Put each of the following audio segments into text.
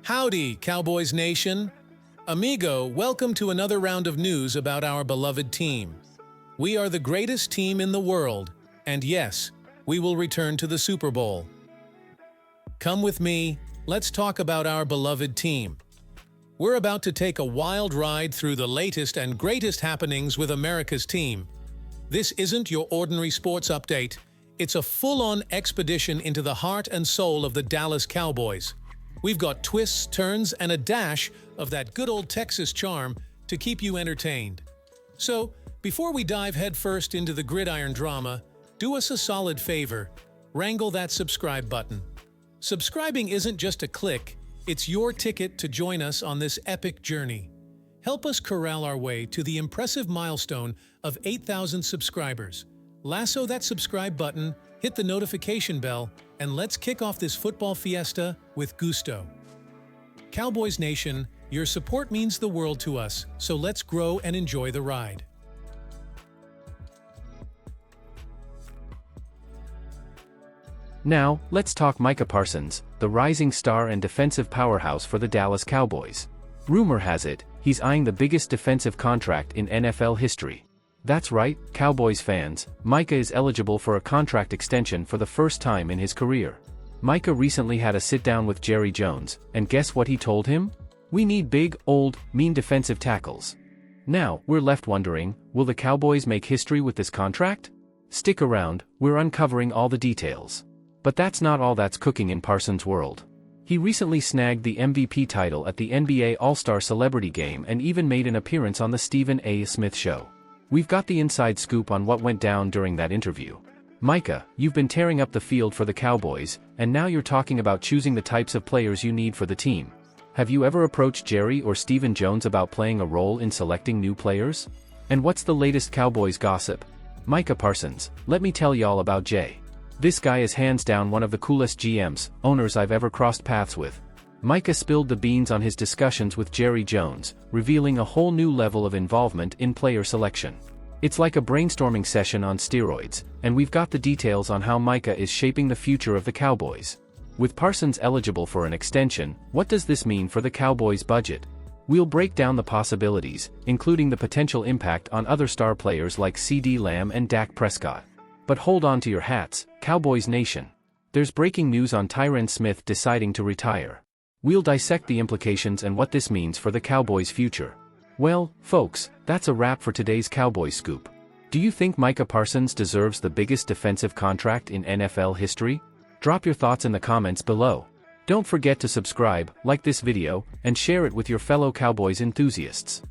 Howdy, Cowboys Nation. Amigo, welcome to another round of news about our beloved team. We are the greatest team in the world, and yes, we will return to the Super Bowl. Come with me, let's talk about our beloved team. We're about to take a wild ride through the latest and greatest happenings with America's team. This isn't your ordinary sports update. It's a full-on expedition into the heart and soul of the Dallas Cowboys. We've got twists, turns, and a dash of that good old Texas charm to keep you entertained. So, before we dive headfirst into the gridiron drama, do us a solid favor, wrangle that subscribe button. Subscribing isn't just a click, it's your ticket to join us on this epic journey. Help us corral our way to the impressive milestone of 8,000 subscribers. Lasso that subscribe button, hit the notification bell, and let's kick off this football fiesta with gusto. Cowboys Nation, your support means the world to us, so let's grow and enjoy the ride. Now, let's talk Micah Parsons, the rising star and defensive powerhouse for the Dallas Cowboys. Rumor has it, he's eyeing the biggest defensive contract in NFL history. That's right, Cowboys fans, Micah is eligible for a contract extension for the first time in his career. Micah recently had a sit-down with Jerry Jones, and guess what he told him? We need big, old, mean defensive tackles. Now, we're left wondering, will the Cowboys make history with this contract? Stick around, we're uncovering all the details. But that's not all that's cooking in Parsons' world. He recently snagged the MVP title at the NBA All-Star Celebrity Game and even made an appearance on the Stephen A. Smith Show. We've got the inside scoop on what went down during that interview. Micah, you've been tearing up the field for the Cowboys, and now you're talking about choosing the types of players you need for the team. Have you ever approached Jerry or Stephen Jones about playing a role in selecting new players? And what's the latest Cowboys gossip? Micah Parsons, let me tell y'all about Jay. This guy is hands down one of the coolest GMs, owners I've ever crossed paths with. Micah spilled the beans on his discussions with Jerry Jones, revealing a whole new level of involvement in player selection. It's like a brainstorming session on steroids, and we've got the details on how Micah is shaping the future of the Cowboys. With Parsons eligible for an extension, what does this mean for the Cowboys' budget? We'll break down the possibilities, including the potential impact on other star players like CeeDee Lamb and Dak Prescott. But hold on to your hats, Cowboys Nation. There's breaking news on Tyron Smith deciding to retire. We'll dissect the implications and what this means for the Cowboys' future. Well, folks, that's a wrap for today's Cowboys Scoop. Do you think Micah Parsons deserves the biggest defensive contract in NFL history? Drop your thoughts in the comments below. Don't forget to subscribe, like this video, and share it with your fellow Cowboys enthusiasts.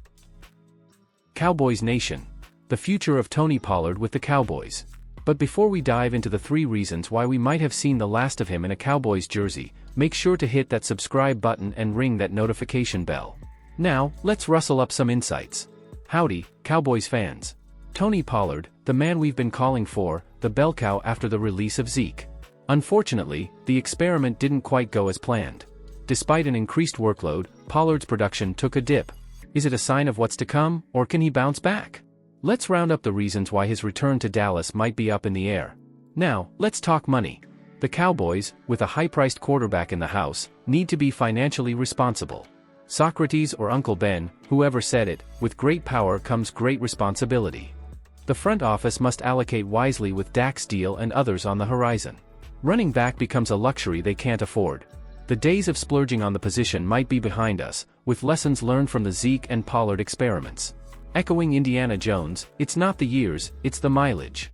Cowboys Nation. The future of Tony Pollard with the Cowboys. But before we dive into the 3 reasons why we might have seen the last of him in a Cowboys jersey, make sure to hit that subscribe button and ring that notification bell. Now, let's rustle up some insights. Howdy, Cowboys fans. Tony Pollard, the man we've been calling for, the bell cow after the release of Zeke. Unfortunately, the experiment didn't quite go as planned. Despite an increased workload, Pollard's production took a dip. Is it a sign of what's to come, or can he bounce back? Let's round up the reasons why his return to Dallas might be up in the air. Now, let's talk money. The Cowboys, with a high-priced quarterback in the house, need to be financially responsible. Socrates or Uncle Ben, whoever said it, with great power comes great responsibility. The front office must allocate wisely with Dak's deal and others on the horizon. Running back becomes a luxury they can't afford. The days of splurging on the position might be behind us, with lessons learned from the Zeke and Pollard experiments. Echoing Indiana Jones, it's not the years, it's the mileage.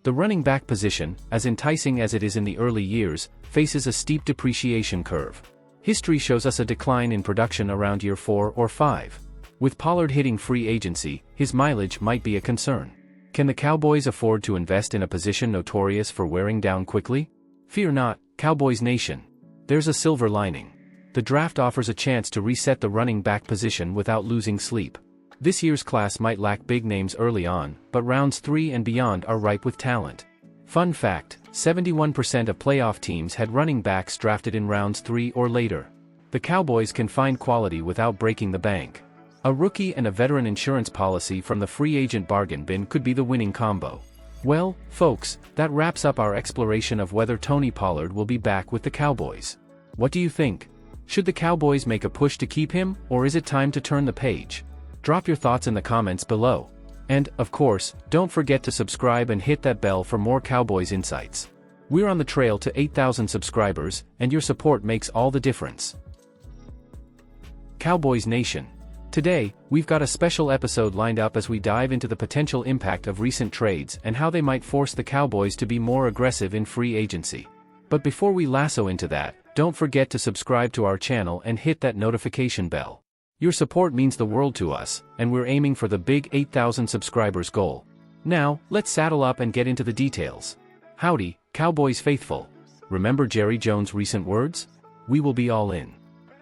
The running back position, as enticing as it is in the early years, faces a steep depreciation curve. History shows us a decline in production around year 4 or 5. With Pollard hitting free agency, his mileage might be a concern. Can the Cowboys afford to invest in a position notorious for wearing down quickly? Fear not, Cowboys Nation. There's a silver lining. The draft offers a chance to reset the running back position without losing sleep. This year's class might lack big names early on, but rounds 3 and beyond are ripe with talent. Fun fact, 71% of playoff teams had running backs drafted in rounds 3 or later. The Cowboys can find quality without breaking the bank. A rookie and a veteran insurance policy from the free agent bargain bin could be the winning combo. Well, folks, that wraps up our exploration of whether Tony Pollard will be back with the Cowboys. What do you think? Should the Cowboys make a push to keep him, or is it time to turn the page? Drop your thoughts in the comments below. And, of course, don't forget to subscribe and hit that bell for more Cowboys insights. We're on the trail to 8,000 subscribers, and your support makes all the difference. Cowboys Nation. Today, we've got a special episode lined up as we dive into the potential impact of recent trades and how they might force the Cowboys to be more aggressive in free agency. But before we lasso into that, don't forget to subscribe to our channel and hit that notification bell. Your support means the world to us, and we're aiming for the big 8,000 subscribers goal. Now, let's saddle up and get into the details. Howdy, Cowboys faithful. Remember Jerry Jones' recent words? We will be all in.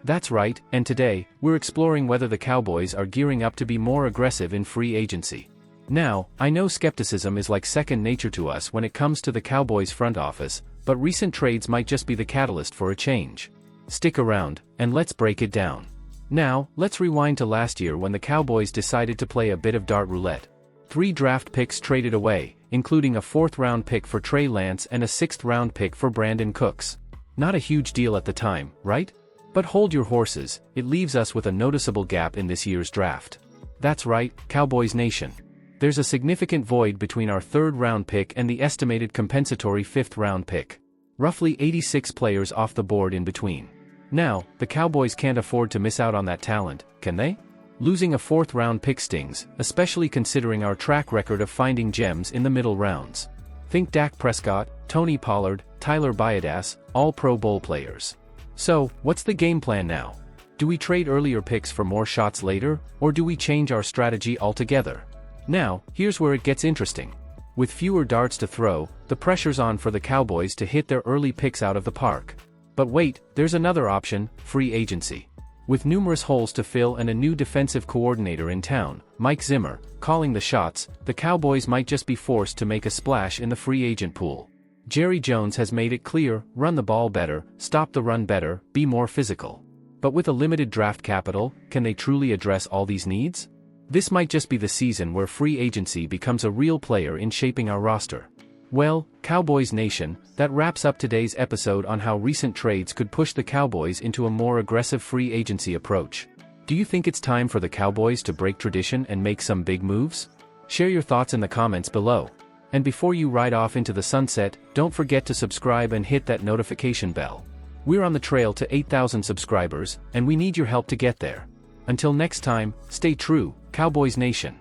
That's right, and today, we're exploring whether the Cowboys are gearing up to be more aggressive in free agency. Now, I know skepticism is like second nature to us when it comes to the Cowboys front office, but recent trades might just be the catalyst for a change. Stick around, and let's break it down. Now, let's rewind to last year when the Cowboys decided to play a bit of dart roulette. 3 draft picks traded away, including a 4th-round pick for Trey Lance and a 6th-round pick for Brandon Cooks. Not a huge deal at the time, right? But hold your horses, it leaves us with a noticeable gap in this year's draft. That's right, Cowboys Nation. There's a significant void between our 3rd-round pick and the estimated compensatory 5th-round pick. Roughly 86 players off the board in between. Now, the Cowboys can't afford to miss out on that talent, can they? Losing a 4th-round pick stings, especially considering our track record of finding gems in the middle rounds. Think Dak Prescott, Tony Pollard, Tyler Biadasz, all Pro Bowl players. So, what's the game plan now? Do we trade earlier picks for more shots later, or do we change our strategy altogether? Now, here's where it gets interesting. With fewer darts to throw, the pressure's on for the Cowboys to hit their early picks out of the park. But wait, there's another option, free agency. With numerous holes to fill and a new defensive coordinator in town, Mike Zimmer, calling the shots, the Cowboys might just be forced to make a splash in the free agent pool. Jerry Jones has made it clear, run the ball better, stop the run better, be more physical. But with a limited draft capital, can they truly address all these needs? This might just be the season where free agency becomes a real player in shaping our roster. Well, Cowboys Nation, that wraps up today's episode on how recent trades could push the Cowboys into a more aggressive free agency approach. Do you think it's time for the Cowboys to break tradition and make some big moves? Share your thoughts in the comments below. And before you ride off into the sunset, don't forget to subscribe and hit that notification bell. We're on the trail to 8,000 subscribers, and we need your help to get there. Until next time, stay true, Cowboys Nation.